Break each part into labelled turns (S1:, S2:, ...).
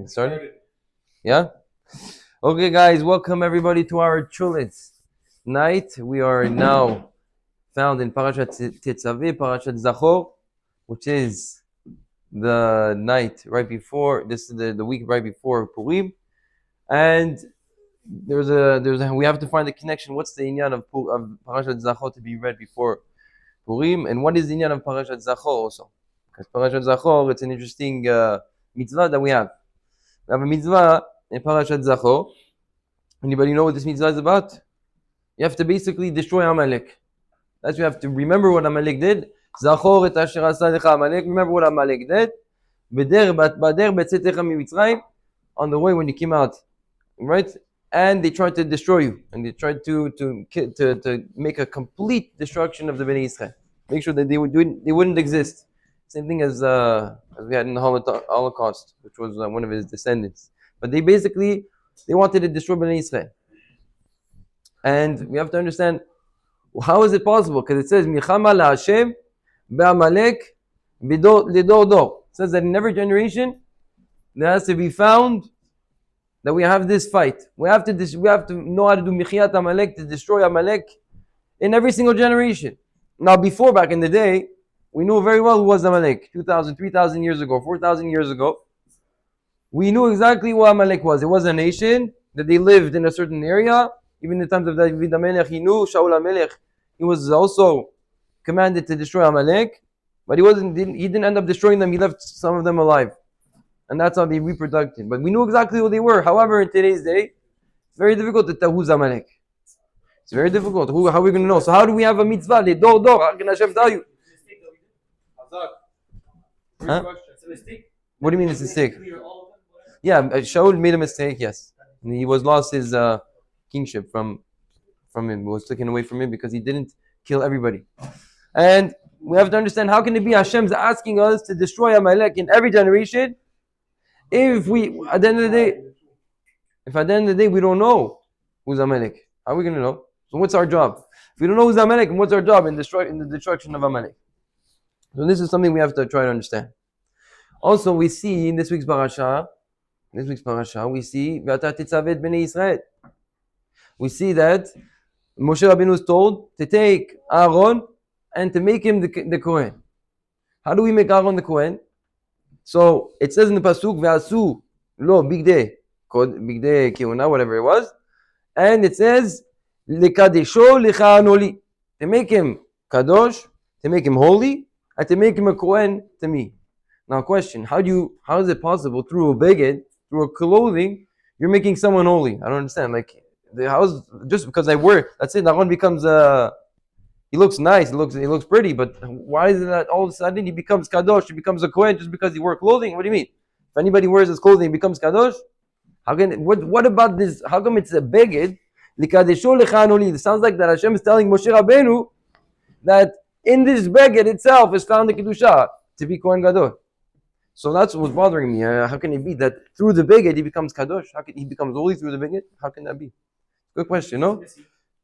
S1: Started? Yeah? Okay, guys, welcome everybody to our Chulis night. We are now found in Parashat Taztaveh, Parashat Zachor, which is the night right before, this is the week right before Pourim. And we have to find the connection. What's the inyan of Parashat Zachor to be read before Pourim? And what is the inyan of Parashat Zachor also? Because Parashat Zachor, it's an interesting mitzvah that we have. We have a mitzvah in Parashat Zachor. Anybody know what this mitzvah is about? You have to basically destroy Amalek. That's you have to remember what Amalek did. Zachor et asher asa lecha Amalek. Remember what Amalek did. Bader betzetecha mimitzrayim. On the way when you came out, right? And they tried to destroy you, and they tried to make a complete destruction of the Bnei Israel. Make sure that they wouldn't exist. Same thing as we had in the Holocaust, which was one of his descendants. But they wanted to destroy Bnei Israel. And we have to understand, how is it possible? Because it says, Milchama la'Hashem be'Amalek lidor dor. It says that in every generation, there has to be found that we have this fight. We have to know how to do Michyat Amalek, to destroy Amalek in every single generation. Now, before, back in the day, we knew very well who was Amalek. 2,000, 3,000 years ago, 4,000 years ago. We knew exactly what Amalek was. It was a nation that they lived in a certain area. Even in the times of David HaMelech, he knew Shaul HaMelech. He was also commanded to destroy Amalek, but he didn't end up destroying them. He left some of them alive, and that's how they reproduced. But we knew exactly who they were. However, in today's day, it's very difficult to tell who's Amalek. It's very difficult. How are we going to know? So how do we have a mitzvah? Dor dor. How can Hashem tell you? Huh? What do you mean it's a mistake? Yeah, Shaul made a mistake. Yes, and he lost his kingship from him. It was taken away from him because he didn't kill everybody. And we have to understand, how can it be Hashem's asking us to destroy Amalek in every generation if at the end of the day we don't know who's Amalek? How are we going to know? So what's our job? If we don't know who's Amalek, what's our job in the destruction of Amalek? So this is something we have to try to understand. Also, we see in this week's parasha, we see V'ata Taztaveh et Bnei Israel. We see that Moshe Rabbeinu was told to take Aaron and to make him the Kohen. How do we make Aaron the Kohen? So it says in the pasuk, "Ve'asu lo bigdei kehuna," whatever it was, and it says lekadesho lechanoli, to make him kadosh, to make him holy, and to make him a Kohen to me. Now, question: how is it possible through a beged, through a clothing, you're making someone holy? I don't understand. Like, just because I wear, that's it. Aaron becomes he looks nice, he looks pretty, but why is it that all of a sudden he becomes kadosh, he becomes a kohen just because he wears clothing? What do you mean? If anybody wears his clothing, he becomes kadosh? What about this? How come it's a beged? It sounds like that Hashem is telling Moshe Rabbeinu that in this beged itself is found the kedusha to be kohen gadol. So that's what was bothering me. How can it be that through the beged he becomes kadosh? How can he becomes holy through the beged? How can that be? Good question, no?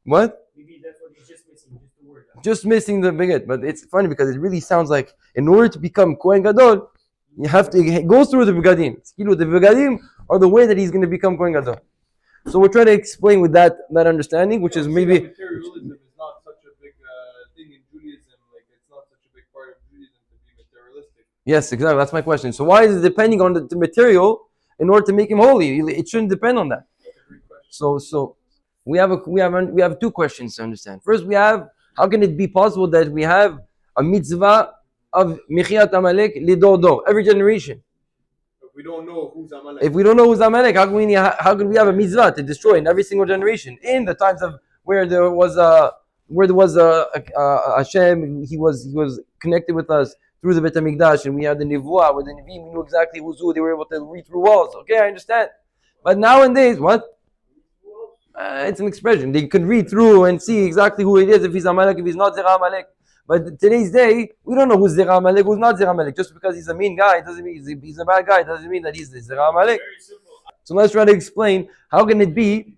S1: What? Maybe that's what he's just missing, just the word. Just missing the beged. But it's funny because it really sounds like in order to become kohen gadol, you have to go through the begadim. The begadim are the way that he's going to become kohen gadol. So we're trying to explain with that understanding, which is maybe
S2: materialism is not such a big thing in Judaism. Like, it's not such a big part of Judaism to be materialistic.
S1: Yes, exactly. That's my question. So why is it depending on the material in order to make him holy? It shouldn't depend on that.
S2: That's a great question.
S1: So we have two questions to understand. First, we have, how can it be possible that we have a mitzvah of Michyat Amalek lidor dor, every generation?
S2: If we don't know who's
S1: Amalek, how can we have a mitzvah to destroy in every single generation? In the times of where there was Hashem, he was connected with us through the Bet HaMikdash, and we had the Nevuah with the Nevi'im, we knew exactly who's who, they were able to read through walls. Okay, I understand. But nowadays, what? It's an expression. They could read through and see exactly who it is, if he's Amalek, if he's not Zera Amalek. But today's day, we don't know who's Zera Amalek, who's not Zera Amalek. Just because he's a mean guy, doesn't mean he's a bad guy, doesn't mean that he's Zera Amalek. So let's try to explain, how can it be,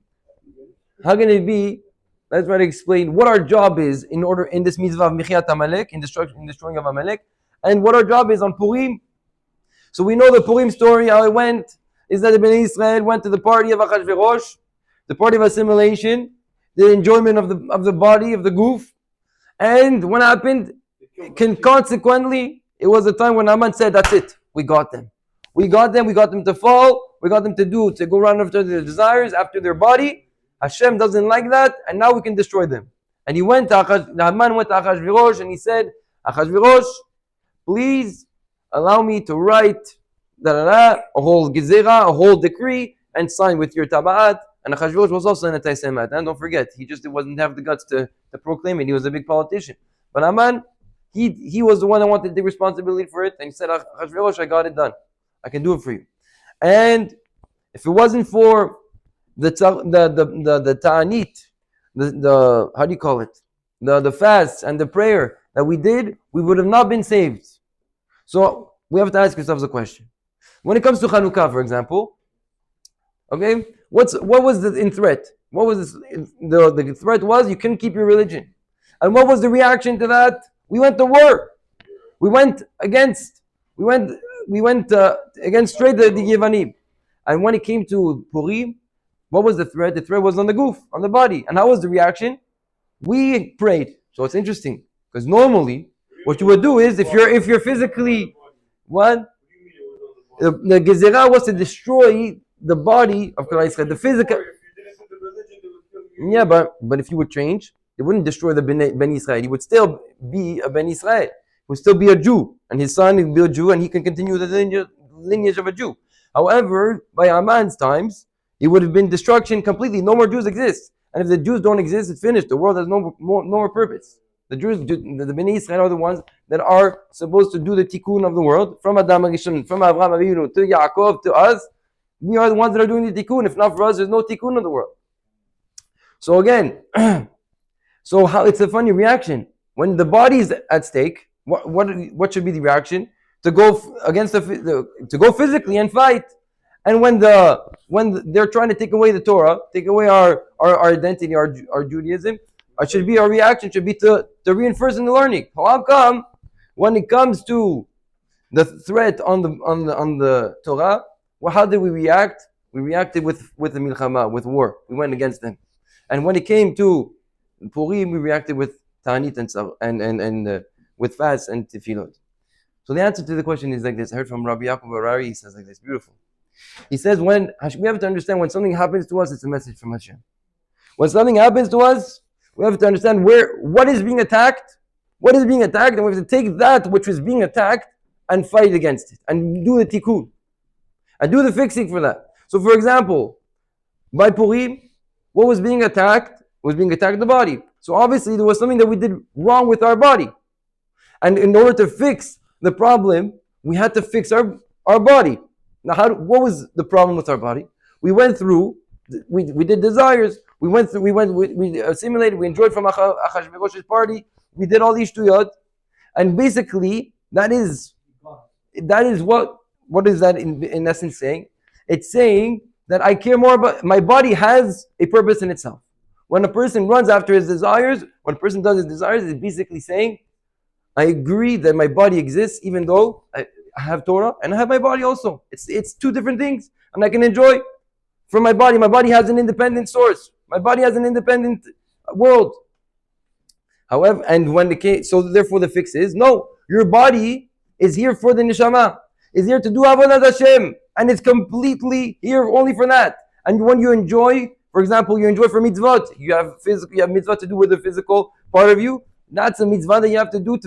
S1: let's try to explain what our job is in this mitzvah of Michyat Amalek, in destroying of Amalek, and what our job is on Pourim. So we know the Pourim story, how it went, is that the Bnei Israel went to the party of Achashverosh, the party of assimilation, the enjoyment of the body, of the goof. And what happened? Consequently, it was a time when Haman said, that's it, we got them. We got them to fall, we got them to go around after their desires, after their body. Hashem doesn't like that, and now we can destroy them. And Haman went to Achashverosh and he said, Achashverosh, please allow me to write a whole gezerah, a whole decree, and sign with your tabaat. And Achashverosh was also an anti-Semite. And don't forget, he didn't have the guts to proclaim it. He was a big politician. But Haman, he was the one that wanted the responsibility for it. And he said, Achashverosh, I got it done. I can do it for you. And if it wasn't for the ta'anit, the how do you call it? The fast and the prayer that we did, we would have not been saved. So we have to ask ourselves a question. When it comes to Chanukah, for example, okay, what was the threat? What was the threat was you couldn't keep your religion. And what was the reaction to that? We went to war. We went against straight the Yevanim. And when it came to Pourim, what was the threat? The threat was on the goof, on the body. And how was the reaction? We prayed. So it's interesting because normally what you would do is if you're physically what the gezerah was to destroy the body of Christ, the physical. Yeah, but if you would change, it wouldn't destroy the Ben Israel. He would still be a Ben Israel. He would still be a Jew, and his son would be a Jew, and he can continue the lineage of a Jew. However, by Haman's times, it would have been destruction completely. No more Jews exist, and if the Jews don't exist, it's finished. The world has no more purpose. The Jews, the Bnei Israel are the ones that are supposed to do the tikkun of the world. From Adam Rishon, from Avraham Avinu to Yaakov to us, we are the ones that are doing the tikkun. If not for us, there's no tikkun of the world. So again, how it's a funny reaction when the body is at stake. What should be the reaction? To go against to go physically and fight. And when they're trying to take away the Torah, take away our identity, our Judaism, our reaction should be to reinforce in the learning. How come when it comes to the threat on the Torah, how did we react? We reacted with the milchama, with war. We went against them. And when it came to Purim, we reacted with ta'anit and with fast and tefillot. So the answer to the question is like this. I heard from Rabbi Yaakov Harari. He says like this, beautiful. He says we have to understand when something happens to us, it's a message from Hashem. When something happens to us, we have to understand what is being attacked, and we have to take that which is being attacked and fight against it, and do the tikkun, and do the fixing for that. So for example, by Purim, what was being attacked? The body. So obviously there was something that we did wrong with our body. And in order to fix the problem, we had to fix our body. Now, what was the problem with our body? We went through, we did desires, we assimilated, we enjoyed from Achashverosh's party, we did all these shtuyot, and basically, that is what is that in essence saying? It's saying that I care more about, my body has a purpose in itself. When a person runs after his desires, when a person does his desires, it's basically saying, I agree that my body exists even though I have Torah and I have my body also. It's two different things, and I can enjoy from my body. My body has an independent source. My body has an independent world. However, so therefore the fix is, no, your body is here for the neshama, is here to do avodat Hashem, and it's completely here only for that. And when you enjoy, for example, you enjoy for mitzvot, you have mitzvah to do with the physical part of you. That's a mitzvah that you have to do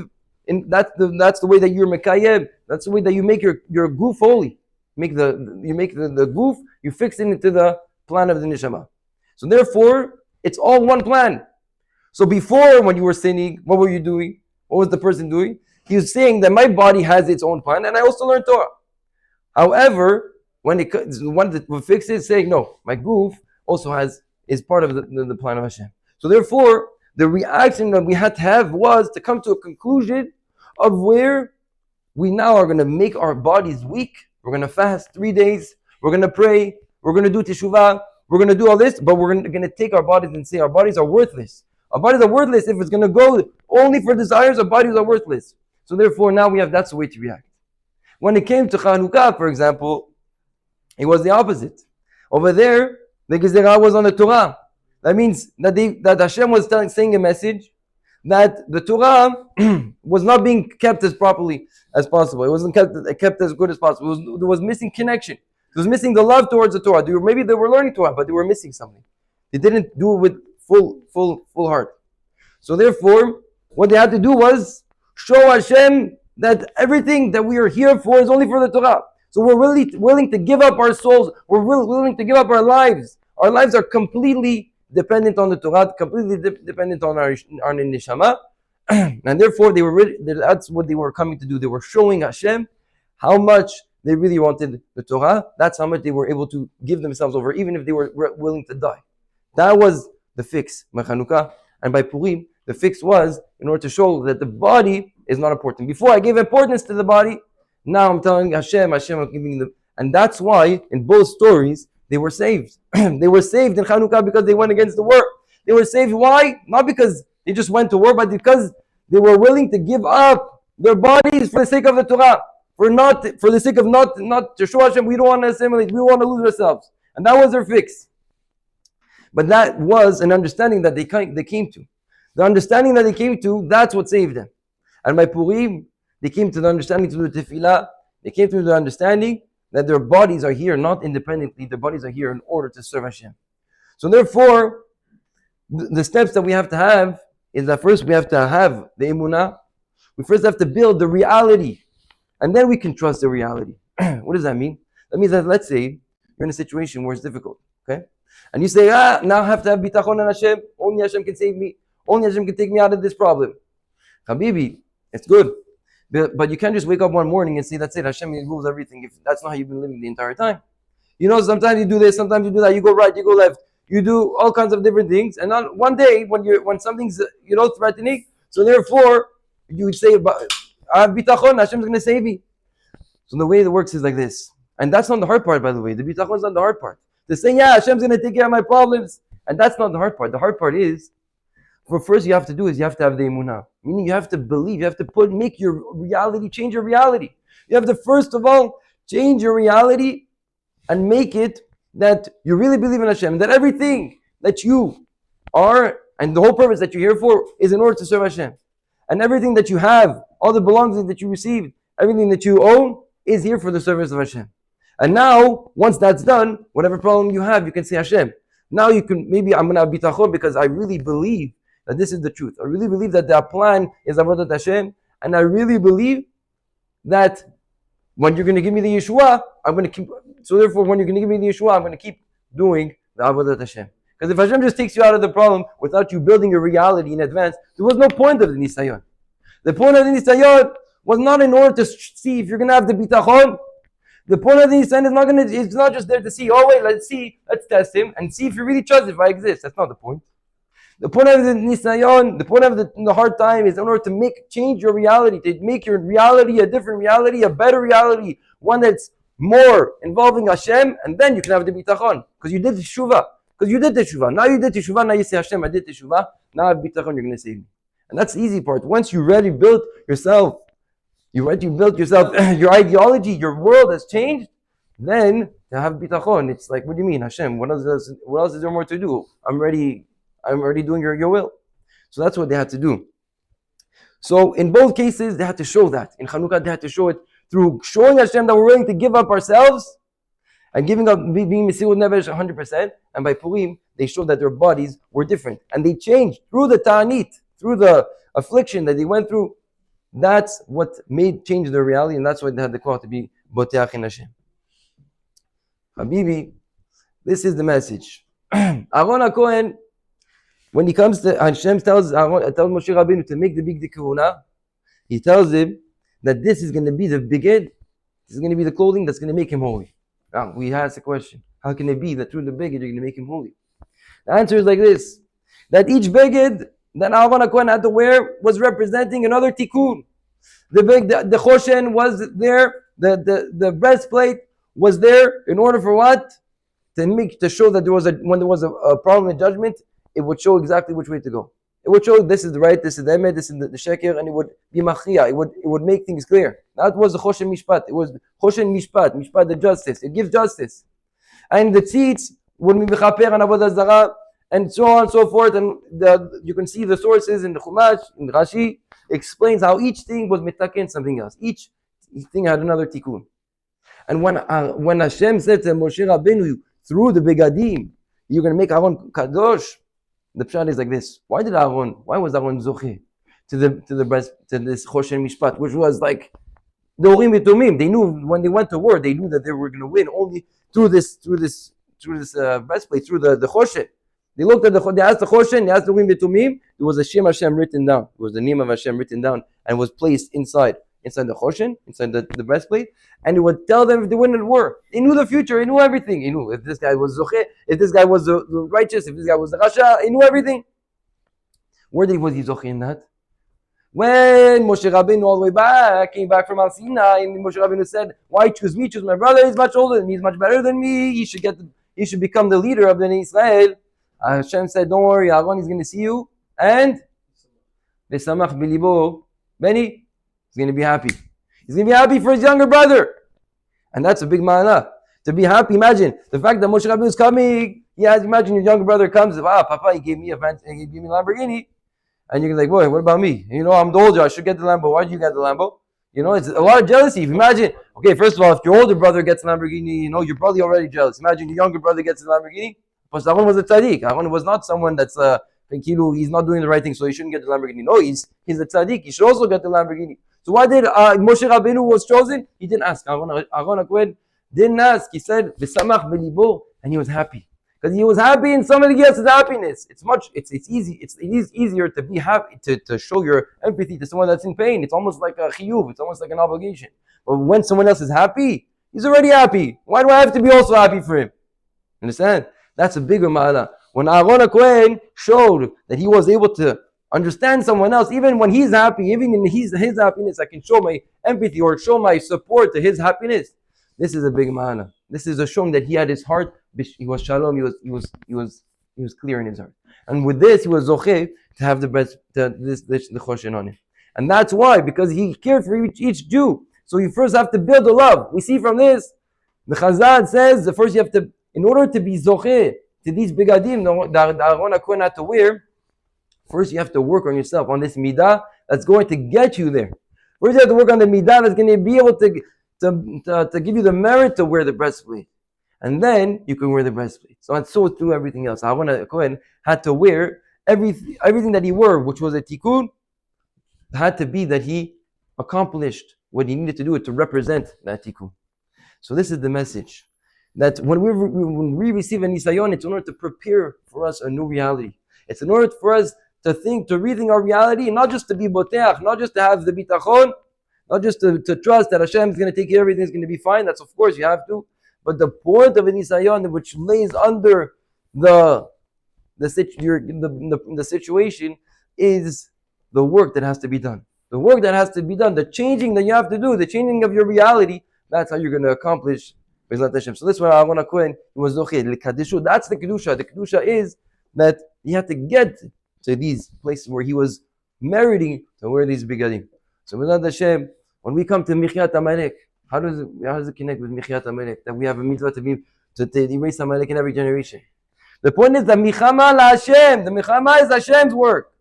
S1: that's the way that you're mekayeb. That's the way that you make your goof holy. You make the goof, you fix it into the plan of the neshama. So therefore, it's all one plan. So before, when you were sinning, what were you doing? What was the person doing? He was saying that my body has its own plan, and I also learned Torah. However, when the fix is saying, no, my goof also is part of the plan of Hashem. So therefore, the reaction that we had to have was to come to a conclusion of where we now are going to make our bodies weak. We're going to fast 3 days. We're going to pray. We're going to do teshuvah. We're going to do all this, but we're going to take our bodies and say our bodies are worthless. Our bodies are worthless if it's going to go only for desires. Our bodies are worthless. So therefore, now that's the way to react. When it came to Chanukah, for example, It was the opposite. Over there, the Gezerah was on the Torah. That means that Hashem was saying a message that the Torah was not being kept as properly as possible. It wasn't kept as good as possible. There was missing connection. There was missing the love towards the Torah. Maybe they were learning Torah, but they were missing something. They didn't do it with full heart. So therefore, what they had to do was show Hashem that everything that we are here for is only for the Torah. So we're really willing to give up our souls. We're willing to give up our lives. Our lives are completely dependent on the Torah, completely dependent on our neshama. And therefore, that's what they were coming to do. They were showing Hashem how much they really wanted the Torah. That's how much they were able to give themselves over, even if they were willing to die. That was the fix by Chanukah. And by Pourim, the fix was in order to show that the body is not important. Before I gave importance to the body, now I'm telling Hashem, I'm giving them. And that's why in both stories, they were saved. They were saved in Chanukah because they went against the war. They were saved. Why? Not because they just went to war, but because they were willing to give up their bodies for the sake of the Torah. For the sake of not to show Hashem, we don't want to assimilate, we don't want to lose ourselves. And that was their fix. But that was an understanding that they came to. The understanding that they came to, that's what saved them. And by Pourim, they came to the understanding through the tefillah. They came to the understanding that their bodies are here not independently, their bodies are here in order to serve Hashem. So therefore, the steps that we have to have is that first we have to have the emunah. We first have to build the reality, and then we can trust the reality. What does that mean? That means that, let's say you're in a situation where it's difficult, okay? And you say, now I have to have bitachon on Hashem. Only Hashem can save me. Only Hashem can take me out of this problem. Habibi, it's good. But you can't just wake up one morning and say, that's it, Hashem rules everything, if that's not how you've been living the entire time. You know, sometimes you do this, sometimes you do that, you go right, you go left, you do all kinds of different things, and on one day, when something's, threatening, so therefore, you say, I have bitachon, Hashem's going to save me. So the way it works is like this. And that's not the hard part, by the way. The bitachon is not the hard part. They're saying, Hashem's going to take care of my problems. And that's not the hard part. The hard part is, what first you have to do is you have to have the emunah. Meaning you have to believe, you have to make your reality, change your reality. You have to first of all change your reality and make it that you really believe in Hashem, that everything that you are and the whole purpose that you're here for is in order to serve Hashem. And everything that you have, all the belongings that you received, everything that you own is here for the service of Hashem. And now, once that's done, whatever problem you have, you can say Hashem. Now you can, maybe I'm going to have bitachon because I really believe that this is the truth. I really believe that the plan is Avodat Hashem, and I really believe that when you're going to give me the Yeshua, I'm going to keep. So therefore, when you're going to give me the Yeshua, I'm going to keep doing the Avodat Hashem. Because if Hashem just takes you out of the problem without you building your reality in advance, there was no point of the Nisayon. The point of the Nisayon was not in order to see if you're going to have the bitachon. The point of the Nisayon is not going to. It's not just there to see. Oh wait, let's test him and see if you really trust if I exist. That's not the point. The point of the Nisayon, the point of the hard time is in order to change your reality, to make your reality a different reality, a better reality, one that's more involving Hashem, and then you can have the bitachon. Because you did the teshuvah. Now you did teshuvah, now you say Hashem, I did teshuvah, now I have bitachon, you're going to save me. And that's the easy part. Once you already built yourself, your ideology, your world has changed, then to have bitachon, it's like, what do you mean, Hashem? What else is there more to do? I'm already doing your will. So that's what they had to do. So in both cases, they had to show that. In Chanukah, they had to show it through showing Hashem that we're willing to give up ourselves and giving up being Mesiut Nefesh 100%. And by Pourim, they showed that their bodies were different. And they changed through the ta'anit, through the affliction that they went through. That's what change their reality, and that's why they had the call to be Boteach in Hashem. Habibi, this is the message. Aaron HaKohen, when he comes to Hashem tells Moshe Rabbeinu to make the big kahuna, he tells him that this is going to be the beged, this is going to be the clothing that's going to make him holy. Now, we ask the question, how can it be that through the beged you're going to make him holy? The answer is like this, that each beged that Aaron HaKohen had to wear was representing another tikkun. The choshen was there, the breastplate was there in order for what? To show that when there was a problem in judgment, it would show exactly which way to go. It would show this is the right, this is the emet, this is the sheker, and it would be machia. It would make things clear. That was the choshen mishpat. It was choshen mishpat, the justice. It gives justice. and the tzitz would be mechaper on avodah zarah, and so on and so forth. And you can see the sources in the Chumash, in Rashi, explains how each thing was mitaken something else. Each thing had another tikkun. And when Hashem said to Moshe Rabbeinu through the begadim, you're going to make Aaron kadosh, the pshat is like this: why was Aaron zoche to this choshen mishpat, which was like the Urim Vitumim? They knew when they went to war, they knew that they were going to win only through this breastplate, through the choshen. They asked the choshen, they asked the Urim Vitumim. There was a Shem Hashem written down. It was the name of Hashem written down and was placed inside the choshen, inside the breastplate, and it would tell them if they win the war. They knew the future. He knew everything. He knew if this guy was zoche, if this guy was the righteous, if this guy was the rasha. He knew everything. Where was he zoche in that? When Moshe Rabbeinu all the way back came back from Al Sinai, and Moshe Rabbeinu said, "Why choose me? Choose my brother. He's much older than me. He's much better than me. He should become the leader of Bnei Israel." Hashem said, "Don't worry, Aaron is going to see you, and v'samach bilibo Benny." He's going to be happy. He's going to be happy for his younger brother. And that's a big ma'ana. To be happy, imagine the fact that Moshe Rabbeinu is coming. Imagine your younger brother comes, Papa, he gave me a Lamborghini. And you're like, boy, what about me? I'm the older, I should get the Lambo. Why do you get the Lambo? It's a lot of jealousy. Imagine, okay, first of all, if your older brother gets a Lamborghini, you're probably already jealous. Imagine your younger brother gets a Lamborghini. But Aaron was a tzaddik. Aaron was not someone that's he's not doing the right thing, so he shouldn't get the Lamborghini. No, he's a tzaddik. He should also get the Lamborghini. So why did Moshe Rabbeinu was chosen? He didn't ask. Aaron HaKohen didn't ask. He said, "V'samach b'libo," and he was happy because he was happy in somebody else's happiness. It's easier to be happy to show your empathy to someone that's in pain. It's almost like a chiyuv. It's almost like an obligation. But when someone else is happy, he's already happy. Why do I have to be also happy for him? Understand? That's a bigger ma'ala. When Aaron HaKohen showed that he was able to understand someone else, even when he's happy, even in his happiness, I can show my empathy or show my support to his happiness. This is a big ma'ana. This is a showing that he had his heart. He was shalom. He was clear in his heart, and with this, he was zoche to have the choshen on him, and that's why, because he cared for each Jew. So you first have to build the love. We see from this, the Chazal says the first you have to, in order to be zoche to these begadim that Aaron HaKohen had to wear. First, you have to work on yourself, on this midah that's going to get you there. First, you have to work on the midah that's going to be able to give you the merit to wear the breastplate. And then you can wear the breastplate. So and so through everything else. Aaron HaKohen had to wear everything that he wore, which was a tikkun, had to be that he accomplished what he needed to do to represent that tikkun. So this is the message. That when we receive a nisayon, it's in order to prepare for us a new reality. It's in order for us to rethink our reality, not just to be boteach, not just to have the bitachon, not just to trust that Hashem is going to take care of everything, is going to be fine. That's of course you have to. But the point of a nisayon, which lays under the situation, is the work that has to be done. The work that has to be done, the changing that you have to do, the changing of your reality. That's how you're going to accomplish Bezrat Hashem. So this is what Aaron HaKohen was zocheh l'kadishu. That's the kedusha. The kedusha is that he had to get to these places where he was meriting to wear these begadim. So Bezrat Hashem, when we come to Michyat Amalek, how does it connect with Michyat Amalek? That we have a mitzvah to erase Amalek in every generation. The point is that Michama la Hashem. The Michama is Hashem's work.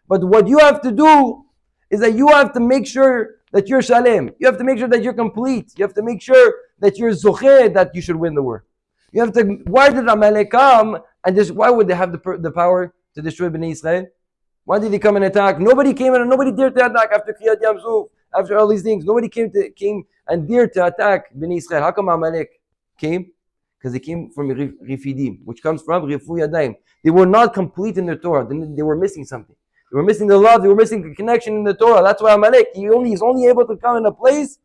S1: But what you have to do is that you have to make sure that you're shalem. You have to make sure that you're complete. You have to make sure that you're zocheh, that you should win the war. You have to. Why did Amalek come? And why would they have the power to destroy Bnei Israel? Why did they come and attack? Nobody came and nobody dared to attack after Kriyat Yam Suf, after all these things. Nobody came and dared to attack Bnei Israel. How come Amalek came? Because they came from Rifidim, which comes from Rifu Yadayim. They were not complete in their Torah. They were missing something. They were missing the love. They were missing the connection in the Torah. That's why Amalek, he's only able to come in a place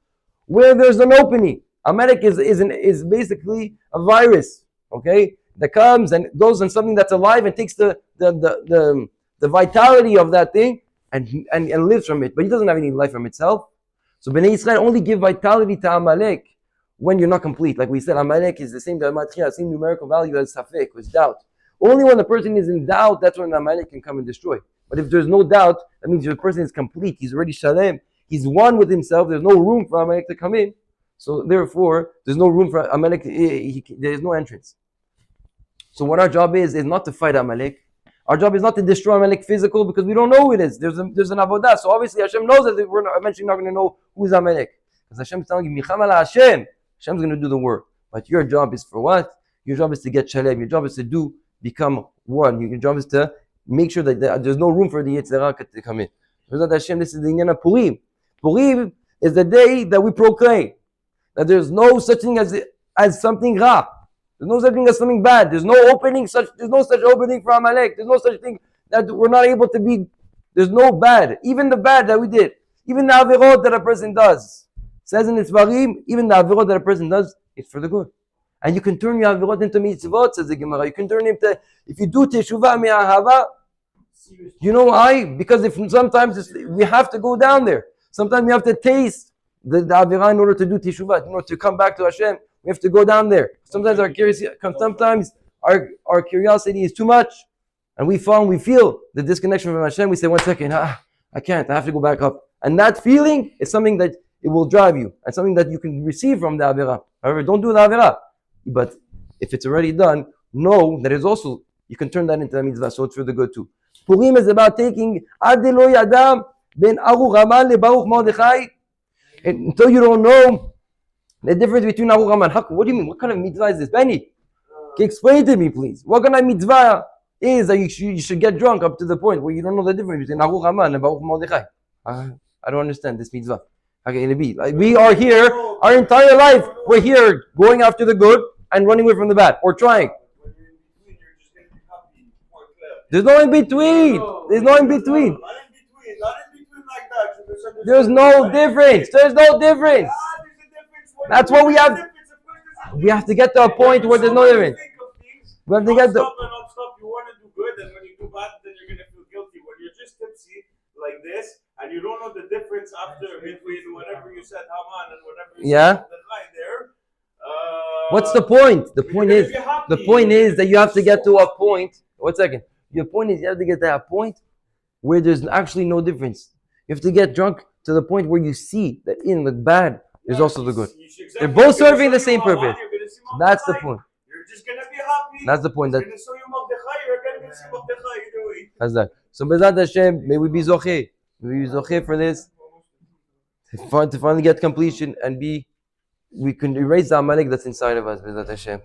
S1: where there's an opening. Amalek is basically a virus, okay, that comes and goes on something that's alive and takes the vitality of that thing and lives from it. But he doesn't have any life from itself. So Bnei Israel only give vitality to Amalek when you're not complete. Like we said, Amalek is the same numerical value as Safek, as doubt. Only when the person is in doubt, that's when Amalek can come and destroy. But if there's no doubt, that means the person is complete. He's already shalem. He's one with himself. There's no room for Amalek to come in. So therefore, there's no room for Amalek. There is no entrance. So what our job is not to fight Amalek. Our job is not to destroy Amalek physical because we don't know who it is. There's an avodah. So obviously Hashem knows that we're eventually not going to know who's Amalek. Because Hashem is telling you, Micham ala Hashem. Hashem's going to do the work. But your job is for what? Your job is to get shalem. Your job is to become one. Your job is to make sure that there's no room for the Yetzirah to come in. Hashem, this is the inyan of Pourim. Pourim is the day that we proclaim that there's no such thing as something ra. There's no such thing as something bad. There's no such opening for Amalek. There's no such thing that we're not able to be. There's no bad. Even the bad that we did. Even the avirot that a person does. It says in Tzvarim, even the avirot that a person does, it's for the good. And you can turn your avirot into mitzvot, says the Gemara. You can turn it into, if you do teshuvah mi'ahava, you know why? Because sometimes we have to go down there. Sometimes we have to taste the avirah in order to do teshuvah, in order to come back to Hashem. We have to go down there. Sometimes our curiosity is too much, and we feel the disconnection from Hashem. We say, 1 second, I can't. I have to go back up. And that feeling is something that it will drive you, and something that you can receive from the avirah. However, don't do the avirah. But if it's already done, know that it's also, you can turn that into a mitzvah, so it's for the good too. Purim is about taking Adelo Yadam ben Aruch Haman le Baruch Mordechai. Until you don't know the difference between Aruch Haman. What do you mean? What kind of mitzvah is this, Benny? Explain to me, please. What kind of mitzvah is that you should get drunk up to the point where you don't know the difference between Aruch Haman and Baruch Mordechai? I don't understand this mitzvah. How can it be? Like, we are here, our entire life, we're here going after the good and running away from the bad, or trying. There's no in between. There's no in between. There's no difference. There's no difference. That's what we have. We have to get to a point where there's no difference. We have to get to.
S3: Non-stop, you want to do good, and when you do bad, then you're gonna feel guilty. When you're just tipsy like this, and you don't know the difference after between whatever you said Haman and whatever you said the line there.
S1: What's the point? The point is that you have to get to a point. 1 second. Your point is you have to get to a point where there's actually no difference. You have to get drunk to the point where you see that in the bad there's also the good. They're both serving the same purpose. That's the point.
S3: You're just gonna be happy.
S1: That's the point.
S3: You're gonna show you Mordechai. You're gonna see Mordechai either way.
S1: That's that. So Bezat Hashem, may we be zocheh. May we be zocheh for this. To finally get completion and we can erase the Amalek that's inside of us. Bezat Hashem.